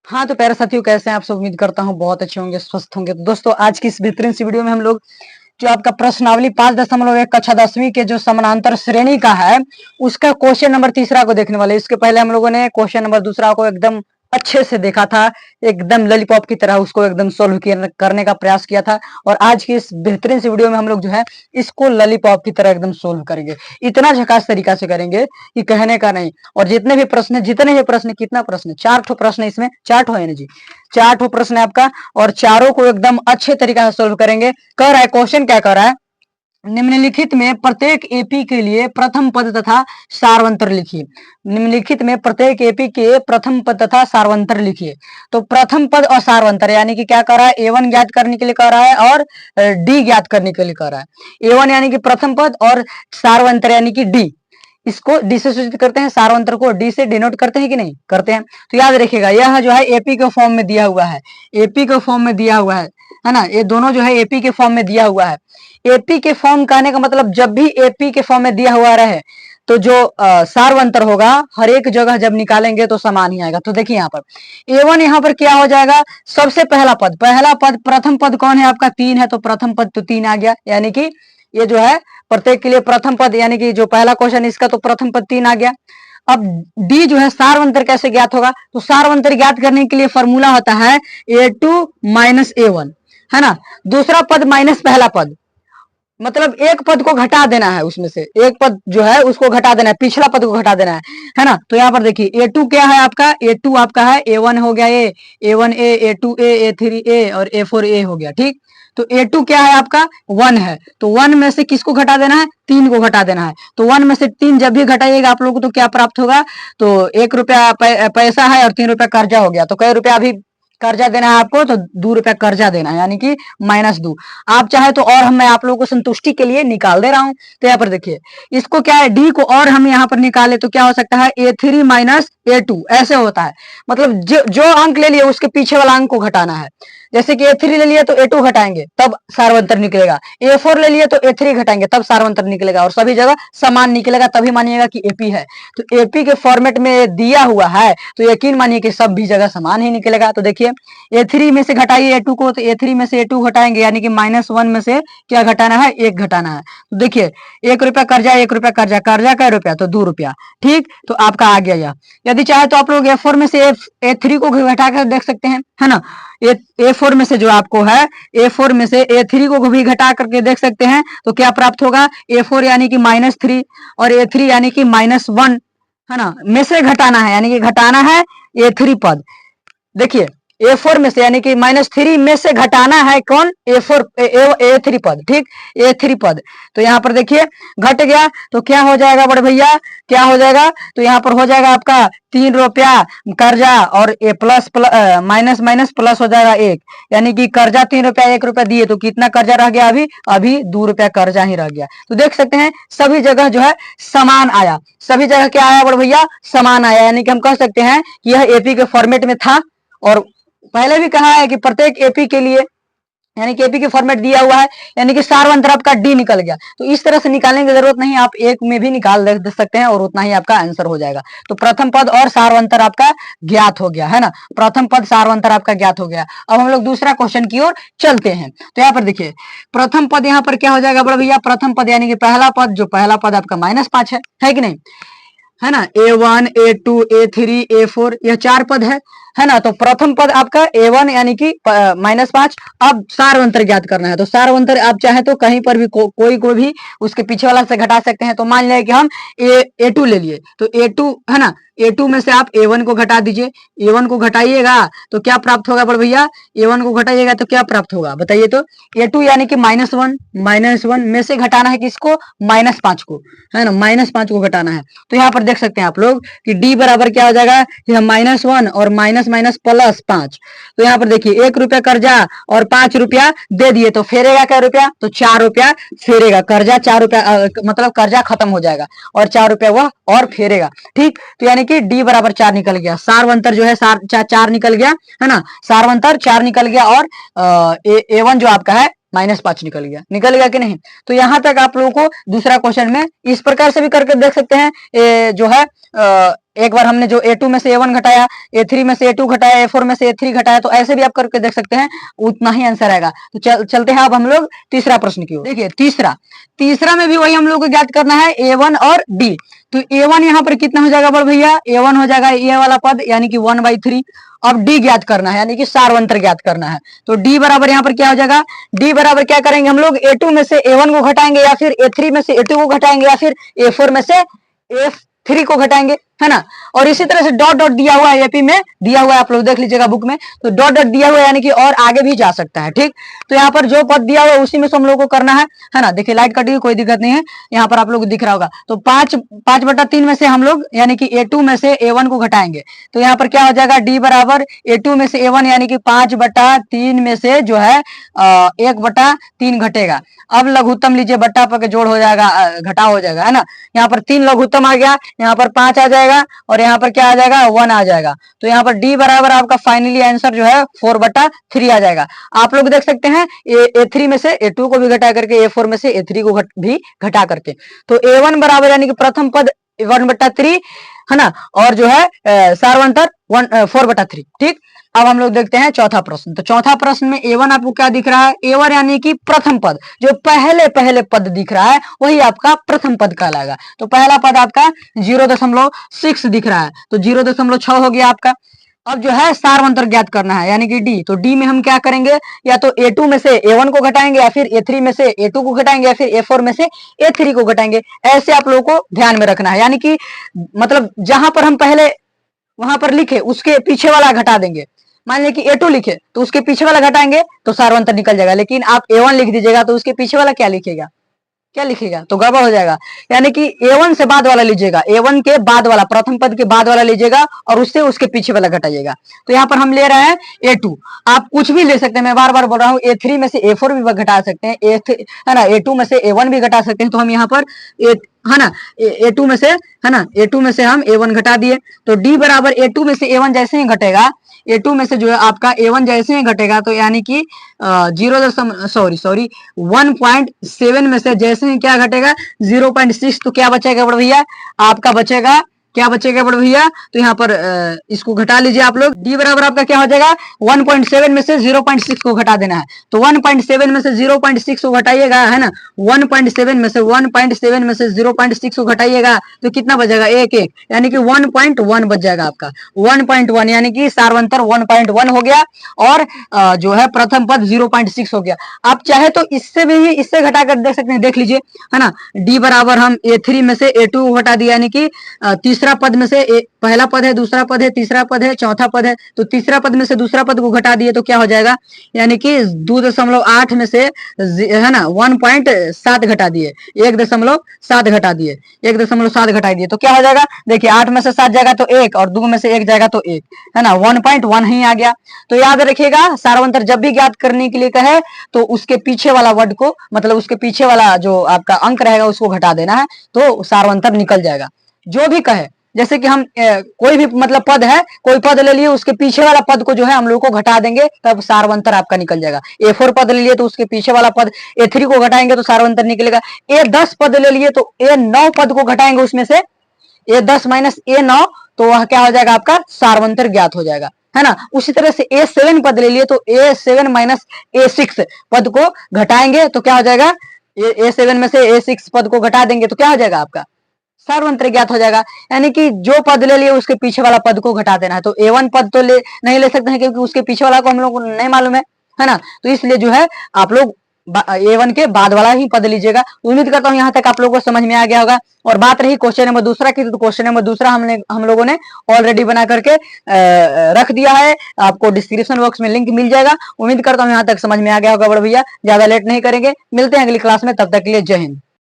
हाँ, तो प्यारे साथियों कैसे हैं आप सब? उम्मीद करता हूँ बहुत अच्छे होंगे, स्वस्थ होंगे। तो दोस्तों आज की इस बेहतरीन सी वीडियो में हम लोग जो आपका प्रश्नावली 5.1 कक्षा 10वीं के जो समानांतर श्रेणी का है उसका क्वेश्चन नंबर तीसरा को देखने वाले। इसके पहले हम लोगों ने क्वेश्चन नंबर दूसरा को एकदम अच्छे से देखा था, एकदम लॉलीपॉप की तरह उसको एकदम सोल्व करने का प्रयास किया था। और आज की इस बेहतरीन सी वीडियो में हम लोग जो है इसको लॉलीपॉप की तरह एकदम सोल्व करेंगे। इतना झकास तरीका से करेंगे कि कहने का नहीं। और जितने भी प्रश्न कितना प्रश्न, 4 प्रश्न, इसमें 4 है ना जी, 4 प्रश्न है आपका। और चारों को एकदम अच्छे तरीका से सोल्व करेंगे। कह रहा है क्वेश्चन, क्या कह रहा है, निम्नलिखित में प्रत्येक एपी के लिए प्रथम पद तथा सारवंतर लिखिए। निम्नलिखित में प्रत्येक एपी के प्रथम पद तथा सारवंतर लिखिए। तो प्रथम पद और सारवंतर यानी कि क्या कर रहा है, A1 ज्ञात करने के लिए कह रहा है और डी ज्ञात करने के लिए कह रहा है। A1 यानी कि प्रथम पद और सारवंतर यानी कि डी। इसको डी से सूचित करते हैं, सारवंतर को डी से डिनोट करते हैं कि नहीं करते हैं। तो याद रखिएगा यह जो है एपी के फॉर्म में दिया हुआ है, एपी के फॉर्म में दिया हुआ है ना। ये दोनों जो है एपी के फॉर्म में दिया हुआ है। एपी के फॉर्म कहने का मतलब जब भी एपी के फॉर्म में दिया हुआ रहे तो जो सारवंतर होगा हर एक जगह जब निकालेंगे तो समान ही आएगा। तो देखिए यहाँ पर A1 यहाँ पर क्या हो जाएगा, सबसे पहला पद प्रथम पद कौन है आपका, 3 है, तो प्रथम पद तो 3 आ गया। यानी कि ये जो है प्रत्येक के लिए प्रथम पद, यानी कि जो पहला क्वेश्चन इसका तो प्रथम पद 3 आ गया। अब डी जो है सारवंतर कैसे ज्ञात होगा, तो सारवंतर ज्ञात करने के लिए फॉर्मूला होता है A2 माइनस A1, है ना। दूसरा पद माइनस पहला पद, मतलब एक पद को घटा देना है, उसमें से एक पद जो है उसको घटा देना है, पिछला पद को घटा देना है ना। तो यहाँ पर देखिए A2 क्या है आपका, A2 आपका है A1 हो गया, A1A, A2A, A3A और A4A हो गया, ठीक। तो A2 क्या है आपका 1 है, तो 1 में से किसको घटा देना है, 3 को घटा देना है। तो 1 में से 3 जब भी घटाइएगा आप लोगों को तो क्या प्राप्त होगा, तो 1 रुपया पैसा है और 3 रुपया कर्जा हो गया। तो कई रुपया अभी कर्जा देना है आपको, तो 2 रुपया कर्जा देना है, यानी कि -2। आप चाहे तो और मैं आप लोगों को संतुष्टि के लिए निकाल दे रहा हूं। तो यहाँ पर देखिए इसको क्या है, डी को और हम यहाँ पर निकाले तो क्या हो सकता है, A3 माइनस A2 ऐसे होता है। मतलब जो अंक ले लिए उसके पीछे वाला अंक को घटाना है। जैसे कि A3 ले लिए तो A2 घटाएंगे तब सारवंतर निकलेगा, A4 ले लिए तो A3 घटाएंगे तब सारवंतर निकलेगा, और सभी जगह समान निकलेगा, तभी मानिएगा कि एपी है। तो एपी के फॉर्मेट में दिया हुआ है तो यकीन मानिए कि सब भी जगह समान ही निकलेगा। तो देखिए A3 में से घटाइए A2 को, तो A3 में से A2 घटाएंगे, यानी कि -1 में से क्या घटाना है, 1 घटाना है। तो देखिए 1 रुपया कर्जा, 1 रुपया कर्जा, कर्जा का रुपया तो 2 रुपया, ठीक। तो आपका आ गया यह। यदि चाहे तो आप लोग A4 में से A3 को घटा कर देख सकते हैं, है ना। A4 में से जो आपको है, A4 में से A3 को भी घटा करके देख सकते हैं, तो क्या प्राप्त होगा, A4 यानी कि -3 और A3 यानी कि -1, है ना, में से घटाना है, यानी कि घटाना है A3 पद। देखिए A4 में से यानी कि -3 में से घटाना है कौन, A4 A3 पद, ठीक, A3 पद। तो यहाँ पर देखिए घट गया तो क्या हो जाएगा बड़े भैया, क्या हो जाएगा, तो यहाँ पर हो जाएगा आपका 3 रुपया कर्जा और ए प्लस माइनस माइनस प्लस हो जाएगा 1, यानी कि कर्जा 3 रुपया 1 रुपया दिए तो कितना कर्जा रह गया, अभी 2 रुपया कर्जा ही रह गया। तो देख सकते हैं सभी जगह जो है समान आया, सभी जगह क्या आया बड़े भैया, समान आया। यानी कि हम कह सकते हैं कि यह एपी के फॉर्मेट में था। और पहले भी कहा है कि प्रत्येक एपी के लिए, यानी कि एपी के फॉर्मेट दिया हुआ है, यानी कि सारवंतर आपका डी निकल गया। तो इस तरह से निकालने की जरूरत नहीं, आप एक में भी निकाल दे सकते हैं और उतना ही आपका आंसर हो जाएगा। तो प्रथम पद और सारवंतर आपका ज्ञात हो गया, है ना। प्रथम पद सारवंतर आपका ज्ञात हो गया। अब हम लोग दूसरा क्वेश्चन की ओर चलते हैं। तो यहाँ पर देखिए प्रथम पद यहाँ पर क्या हो जाएगा बड़ा भैया, प्रथम पद यानी कि पहला पद, जो पहला पद आपका -5 है कि नहीं, है ना। A1, A2, A3, A4 यह 4 पद है ना। तो प्रथम पद आपका A1 यानी कि -5। अब सारवंतर ज्ञात करना है, तो सारवंतर आप चाहे तो कहीं पर भी कोई को भी उसके पीछे वाला से घटा सकते हैं। तो मान लिया कि हम A2 ले लिए, तो A2 है ना, A2 में से आप A1 को घटा दीजिए, A1 को घटाइएगा तो क्या प्राप्त होगा बड़े भैया, A1 को घटाइएगा तो क्या प्राप्त होगा बताइए। तो A2 यानी कि -1 में से घटाना है किसको, -5 को, है ना, -5 को घटाना है। तो यहाँ पर देख सकते हैं आप लोग कि D बराबर क्या हो जाएगा, -1 और माइनस माइनस +5। तो यहाँ पर देखिए 1 रुपया कर्जा और 5 रुपया दे दिए, तो फेरेगा क्या रुपया, तो 4 रुपया फेरेगा कर्जा, 4 रुपया मतलब कर्जा खत्म हो जाएगा और 4 रुपया वह और फेरेगा, ठीक। तो यानी कि D बराबर 4 निकल गया, सारवंतर जो है 4 निकल गया, है ना, सारवंतर 4 निकल गया। और A1 जो आपका है -5 निकल गया कि नहीं। तो यहां तक आप लोगों को दूसरा क्वेश्चन में इस प्रकार से भी करके देख सकते हैं। जो है एक बार हमने जो A2 में से A1 घटाया, A3 में से A2 घटाया, A4 में से A3 घटाया, तो ऐसे भी आप करके देख सकते हैं, उतना ही आंसर आएगा। तो चलते हैं अब हम लोग तीसरा प्रश्न की ओर। देखिए तीसरा में भी वही हम लोग को ज्ञात करना है A1 और D। तो A1 यहाँ पर कितना हो जाएगा बड़ भैया, A1 हो जाएगा ये वाला पद यानी कि 1/3। अब D ज्ञात करना है यानी कि सारवंतर ज्ञात करना है। तो D बराबर यहाँ पर क्या हो जाएगा, D बराबर क्या करेंगे हम लोग, A2 में से A1 को घटाएंगे, या फिर A3 में से A2 को घटाएंगे, या फिर A4 में से A3 को घटाएंगे, है ना। और इसी तरह से डॉट डॉट दिया हुआ है, एपी में दिया हुआ है, आप लोग देख लीजिएगा बुक में। तो डॉट डॉट दिया हुआ है यानी कि और आगे भी जा सकता है, ठीक। तो यहाँ पर जो पद दिया हुआ है उसी में से हम लोग को करना है ना। देखिए लाइट कटी, कोई दिक्कत नहीं है, यहाँ पर आप लोग दिख रहा होगा। तो 5/3 में से हम लोग यानी कि A2 में से A1 को घटाएंगे। तो यहाँ पर क्या हो जाएगा, D बराबर A2 में से A1 यानी कि 5/3 में से जो है 1/3 घटेगा। अब लघुत्तम लीजिए, बट्टा पर जोड़ हो जाएगा, घटाव हो जाएगा, है ना। यहाँ पर 3 लघुत्तम आ गया, यहाँ पर 5 आ जाएगा, और यहाँ पर क्या आ जाएगा, 1 आ जाएगा। तो यहाँ पर D बराबर आपका फाइनली आंसर जो है 4/3 आ जाएगा। आप लोग देख सकते हैं A3 में से A2 को भी घटा करके, A4 में से A3 को भी घटा करके। तो A1 बराबर यानी कि प्रथम पद 1/3, है ना, और जो है सारवंतर 4/3, ठीक। अब हम लोग देखते हैं चौथा प्रश्न। तो चौथा प्रश्न में A1 आपको क्या दिख रहा है, A1 यानी कि प्रथम पद, जो पहले पहले पद दिख रहा है वही आपका प्रथम पद कहलाएगा। तो पहला पद आपका 0.6 दिख रहा है, तो 0.6 हो गया आपका। अब जो है सारवंतर ज्ञात करना है यानी कि D। तो D में हम क्या करेंगे, या तो A2 में से A1 को घटाएंगे, या फिर A3 में से A2 को घटाएंगे, या फिर A4 में से A3 को घटाएंगे। ऐसे आप लोगों को ध्यान में रखना है, यानी कि मतलब जहां पर हम पहले वहां पर लिखे उसके पीछे वाला घटा देंगे। मान लीजिए कि A2 लिखे तो उसके पीछे वाला घटाएंगे तो सारवंतर निकल जाएगा। लेकिन आप A1 लिख दीजिएगा तो उसके पीछे वाला क्या लिखेगा, तो गड़बड़ हो जाएगा। यानी कि A1 से बाद वाला लीजिएगा, A1 के बाद वाला, प्रथम पद के बाद वाला लीजिएगा, और उससे उसके पीछे वाला घटाइएगा। तो यहाँ पर हम ले रहे हैं A2, आप कुछ भी ले सकते हैं, मैं बार बार बोल रहा हूँ। A3 में से A4 भी घटा सकते हैं, है ना, A2 में से A1 भी घटा सकते हैं। तो हम यहाँ पर है ना A2 में से, है ना, A2 में से हम A1 घटा दिए। तो D बराबर A2 में से A1 जैसे ही घटेगा, A2 में से जो है आपका A1 जैसे ही घटेगा, तो यानी कि 1.7 में से जैसे ही क्या घटेगा, 0.6, तो क्या बचेगा बड़ भैया, आपका बचेगा, क्या बचेगा बड़ भैया, तो यहाँ पर इसको घटा लीजिए आप लोग। D बराबर आपका क्या हो जाएगा, 1.7 में से 0.6 को घटा देना है। तो 1.7 में से 0.6 को घटाइएगा, है ना, 1.7 में से 0.6 को घटाइएगा, तो कितना बचेगा, 1 यानी कि 1.1 बच जाएगा आपका। 1.1 यानी कि सारवंतर 1.1 हो गया, और जो है प्रथम पद 0.6 हो गया। आप चाहे तो इससे घटा कर देख सकते हैं, देख लीजिए, है ना। D बराबर हम A3 में से A2 को घटा दिया, यानी कि तीसरा पद में से पहला पद है, दूसरा पद है, तीसरा पद है, चौथा पद है। तो तीसरा पद में से दूसरा पद को घटा दिए तो क्या हो जाएगा, यानी कि 2.8 में से, है ना, 1.7 घटा दिए, 1.7 घटा दिए, 1.7 घटा दिए, तो क्या हो जाएगा, देखिए 8 में से 7 जाएगा तो 1, और 2 में से 1 जाएगा तो 1, है ना, 1.1 ही आ गया। तो याद रखिएगा, सारवंतर जब भी ज्ञात करने के लिए कहे तो उसके पीछे वाला वर्ड को, मतलब उसके पीछे वाला जो आपका अंक रहेगा उसको घटा देना है, तो सारवंतर निकल जाएगा। जो भी कहे, जैसे कि हम कोई भी मतलब पद है, कोई पद ले लिए, उसके पीछे वाला पद को जो है हम लोग को घटा देंगे, तब सारवंतर आपका निकल जाएगा। A4 पद ले लिए तो उसके पीछे वाला पद A3 को घटाएंगे तो सारवंतर निकलेगा। A10 पद ले लिए तो A9 पद को घटाएंगे, उसमें से A10 माइनस A9, तो वह क्या हो जाएगा, आपका सारवंतर ज्ञात हो जाएगा, है ना। उसी तरह से A7 पद ले लिए तो A7 माइनस A6 पद को घटाएंगे तो क्या हो जाएगा, A7 में से A6 पद को घटा देंगे तो क्या हो जाएगा, आपका सारवंतर ज्ञात हो जाएगा। यानी कि जो पद ले लिए उसके पीछे वाला पद को घटा देना है। तो A1 पद तो नहीं ले सकते हैं, क्योंकि उसके पीछे वाला को हम लोग को नहीं मालूम है ना। तो इसलिए जो है आप लोग A1 के बाद वाला ही पद लीजिएगा। उम्मीद करता हूँ यहाँ तक आप लोगों को समझ में आ गया होगा। और बात रही क्वेश्चन नंबर दूसरा की, तो क्वेश्चन नंबर दूसरा हम लोगों ने ऑलरेडी बना करके रख दिया है, आपको डिस्क्रिप्शन बॉक्स में लिंक मिल जाएगा। उम्मीद करता हूँ यहाँ तक समझ में आ गया होगा बड़ भैया। ज्यादा लेट नहीं करेंगे, मिलते हैं अगली क्लास में, तब तक के लिए जय हिंद।